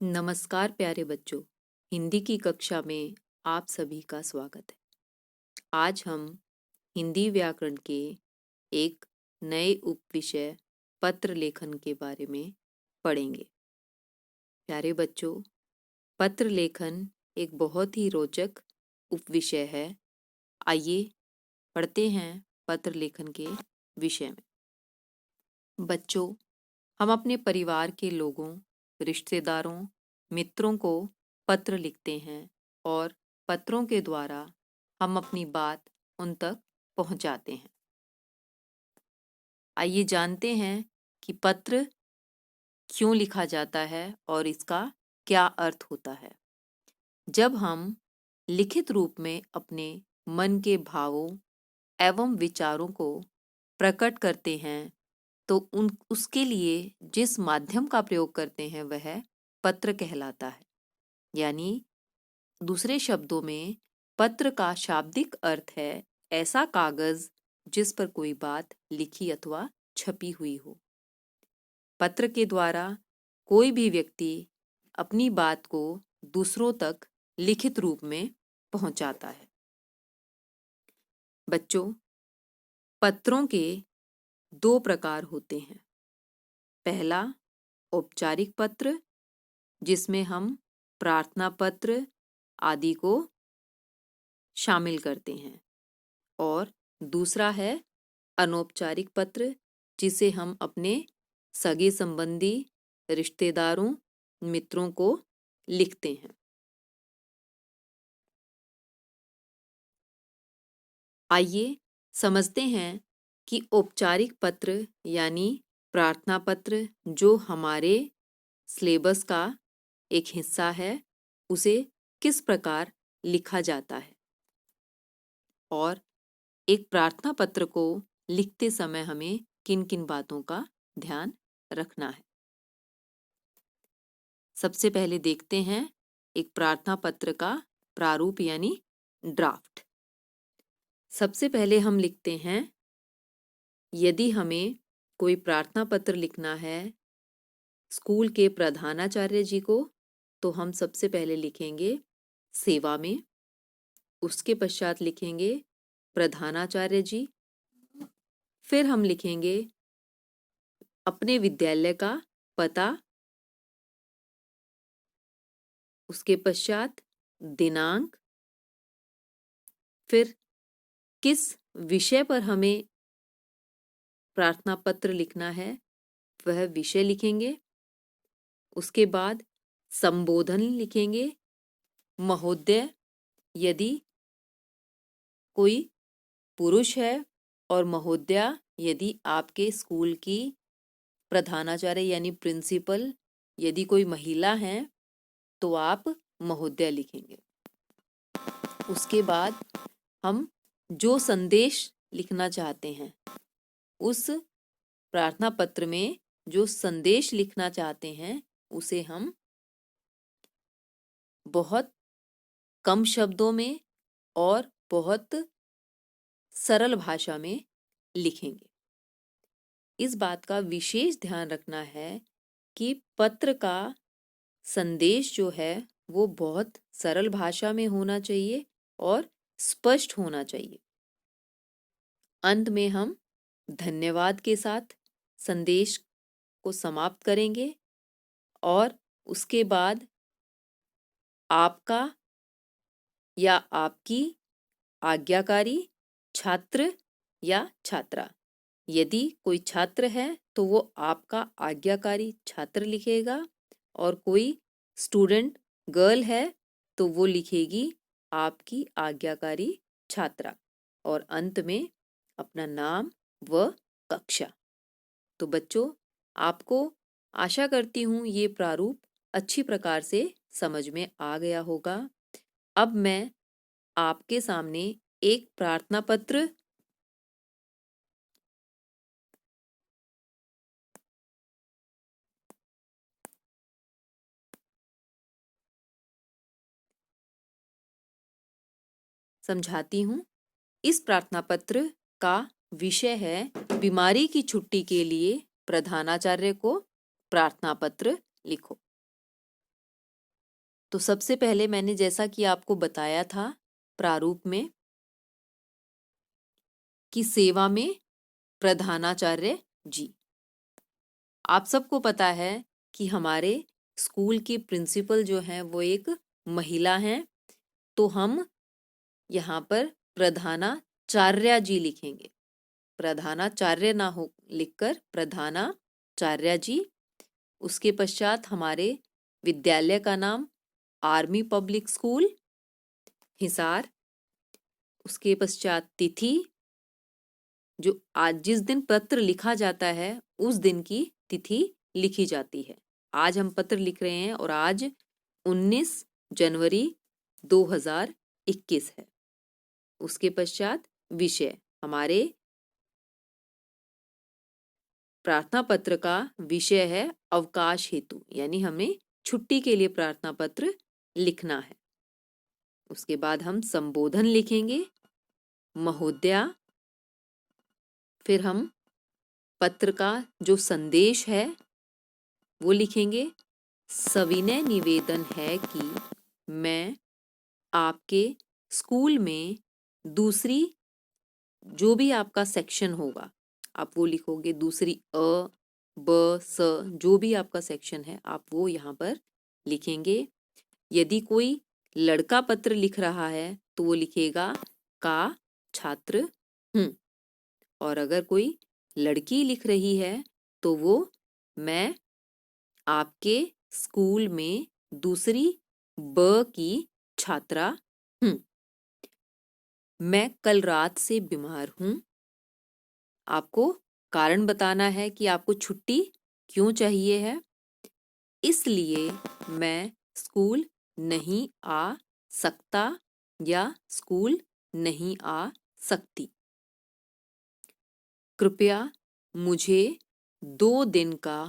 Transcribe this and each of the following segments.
नमस्कार प्यारे बच्चों, हिंदी की कक्षा में आप सभी का स्वागत है। आज हम हिंदी व्याकरण के एक नए उपविषय पत्र लेखन के बारे में पढ़ेंगे। प्यारे बच्चों, पत्र लेखन एक बहुत ही रोचक उपविषय है। आइए पढ़ते हैं पत्र लेखन के विषय में। बच्चों, हम अपने परिवार के लोगों, रिश्तेदारों, मित्रों को पत्र लिखते हैं और पत्रों के द्वारा हम अपनी बात उन तक पहुंचाते हैं। आइए जानते हैं कि पत्र क्यों लिखा जाता है और इसका क्या अर्थ होता है। जब हम लिखित रूप में अपने मन के भावों एवं विचारों को प्रकट करते हैं तो उसके लिए जिस माध्यम का प्रयोग करते हैं वह पत्र कहलाता है। यानी दूसरे शब्दों में पत्र का शाब्दिक अर्थ है ऐसा कागज जिस पर कोई बात लिखी अथवा छपी हुई हो। पत्र के द्वारा कोई भी व्यक्ति अपनी बात को दूसरों तक लिखित रूप में पहुंचाता है। बच्चों, पत्रों के दो प्रकार होते हैं। पहला औपचारिक पत्र, जिसमें हम प्रार्थना पत्र आदि को शामिल करते हैं, और दूसरा है अनौपचारिक पत्र, जिसे हम अपने सगे संबंधी, रिश्तेदारों, मित्रों को लिखते हैं। आइए समझते हैं कि औपचारिक पत्र यानी प्रार्थना पत्र जो हमारे सिलेबस का एक हिस्सा है, उसे किस प्रकार लिखा जाता है और एक प्रार्थना पत्र को लिखते समय हमें किन किन बातों का ध्यान रखना है। सबसे पहले देखते हैं एक प्रार्थना पत्र का प्रारूप यानी ड्राफ्ट। सबसे पहले हम लिखते हैं, यदि हमें कोई प्रार्थना पत्र लिखना है स्कूल के प्रधानाचार्य जी को, तो हम सबसे पहले लिखेंगे सेवा में। उसके पश्चात लिखेंगे प्रधानाचार्य जी। फिर हम लिखेंगे अपने विद्यालय का पता। उसके पश्चात दिनांक। फिर किस विषय पर हमें प्रार्थना पत्र लिखना है वह विषय लिखेंगे। उसके बाद संबोधन लिखेंगे, महोदय यदि कोई पुरुष है, और महोदया यदि आपके स्कूल की प्रधानाचार्य यानी प्रिंसिपल यदि कोई महिला है तो आप महोदय लिखेंगे। उसके बाद हम जो संदेश लिखना चाहते हैं, उस प्रार्थना पत्र में जो संदेश लिखना चाहते हैं उसे हम बहुत कम शब्दों में और बहुत सरल भाषा में लिखेंगे। इस बात का विशेष ध्यान रखना है कि पत्र का संदेश जो है वो बहुत सरल भाषा में होना चाहिए और स्पष्ट होना चाहिए। अंत में हम धन्यवाद के साथ संदेश को समाप्त करेंगे और उसके बाद आपका या आपकी आज्ञाकारी छात्र या छात्रा, यदि कोई छात्र है तो वो आपका आज्ञाकारी छात्र लिखेगा, और कोई स्टूडेंट गर्ल है तो वो लिखेगी आपकी आज्ञाकारी छात्रा, और अंत में अपना नाम व कक्षा। तो बच्चों, आपको आशा करती हूँ ये प्रारूप अच्छी प्रकार से समझ में आ गया होगा। अब मैं आपके सामने एक प्रार्थना पत्र समझाती हूँ। इस प्रार्थना पत्र का विषय है बीमारी की छुट्टी के लिए प्रधानाचार्य को प्रार्थना पत्र लिखो। तो सबसे पहले मैंने जैसा कि आपको बताया था प्रारूप में कि सेवा में प्रधानाचार्य जी। आप सबको पता है कि हमारे स्कूल की प्रिंसिपल जो हैं वो एक महिला हैं, तो हम यहाँ पर प्रधानाचार्य जी लिखेंगे। प्रधानाचार्य ना हो लिखकर प्रधानाचार्य जी। उसके पश्चात हमारे विद्यालय का नाम आर्मी पब्लिक स्कूल हिसार। उसके पश्चात तिथि, जो आज जिस दिन पत्र लिखा जाता है उस दिन की तिथि लिखी जाती है। आज हम पत्र लिख रहे हैं और आज 19 जनवरी 2021 है। उसके पश्चात विषय, हमारे प्रार्थना पत्र का विषय है अवकाश हेतु, यानी हमें छुट्टी के लिए प्रार्थना पत्र लिखना है। उसके बाद हम संबोधन लिखेंगे, महोदया। फिर हम पत्र का जो संदेश है वो लिखेंगे। सविनय निवेदन है कि मैं आपके स्कूल में दूसरी, जो भी आपका सेक्शन होगा आप वो लिखोगे। दूसरी अ, ब, स, जो भी आपका सेक्शन है आप वो यहाँ पर लिखेंगे। यदि कोई लड़का पत्र लिख रहा है तो वो लिखेगा का छात्र हूँ, और अगर कोई लड़की लिख रही है तो वो मैं आपके स्कूल में दूसरी ब की छात्रा हूँ। मैं कल रात से बीमार हूँ। आपको कारण बताना है कि आपको छुट्टी क्यों चाहिए है। इसलिए मैं स्कूल नहीं आ सकता या स्कूल नहीं आ सकती। कृपया मुझे 2 दिन का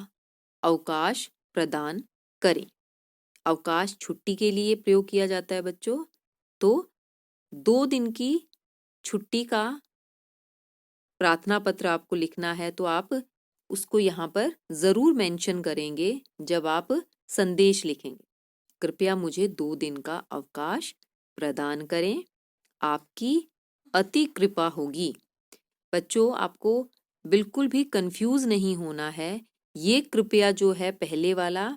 अवकाश प्रदान करें। अवकाश छुट्टी के लिए प्रयोग किया जाता है बच्चों। तो 2 दिन की छुट्टी का प्रार्थना पत्र आपको लिखना है, तो आप उसको यहाँ पर ज़रूर मेंशन करेंगे जब आप संदेश लिखेंगे। कृपया मुझे 2 दिन का अवकाश प्रदान करें, आपकी अति कृपा होगी। बच्चों, आपको बिल्कुल भी कंफ्यूज नहीं होना है। ये कृपया जो है पहले वाला,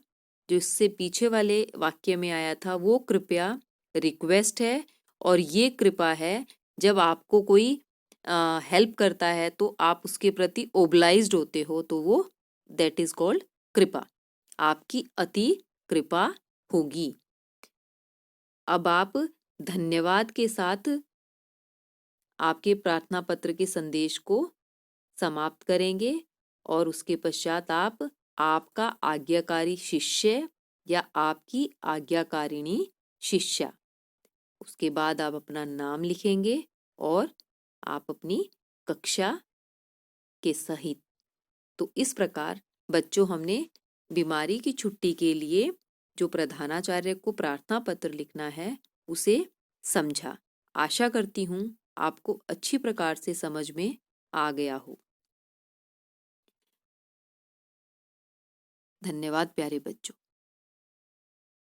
जो इससे पीछे वाले वाक्य में आया था, वो कृपया रिक्वेस्ट है, और ये कृपा है जब आपको कोई हेल्प करता है तो आप उसके प्रति ओब्लाइज्ड होते हो, तो वो दैट इज कॉल्ड कृपा। आपकी अति कृपा होगी। अब आप धन्यवाद के साथ आपके प्रार्थना पत्र के संदेश को समाप्त करेंगे, और उसके पश्चात आप आपका आज्ञाकारी शिष्य या आपकी आज्ञाकारिणी शिष्या, उसके बाद आप अपना नाम लिखेंगे और आप अपनी कक्षा के सहित। तो इस प्रकार बच्चों, हमने बीमारी की छुट्टी के लिए जो प्रधानाचार्य को प्रार्थना पत्र लिखना है उसे समझा। आशा करती हूँ आपको अच्छी प्रकार से समझ में आ गया हो। धन्यवाद प्यारे बच्चों।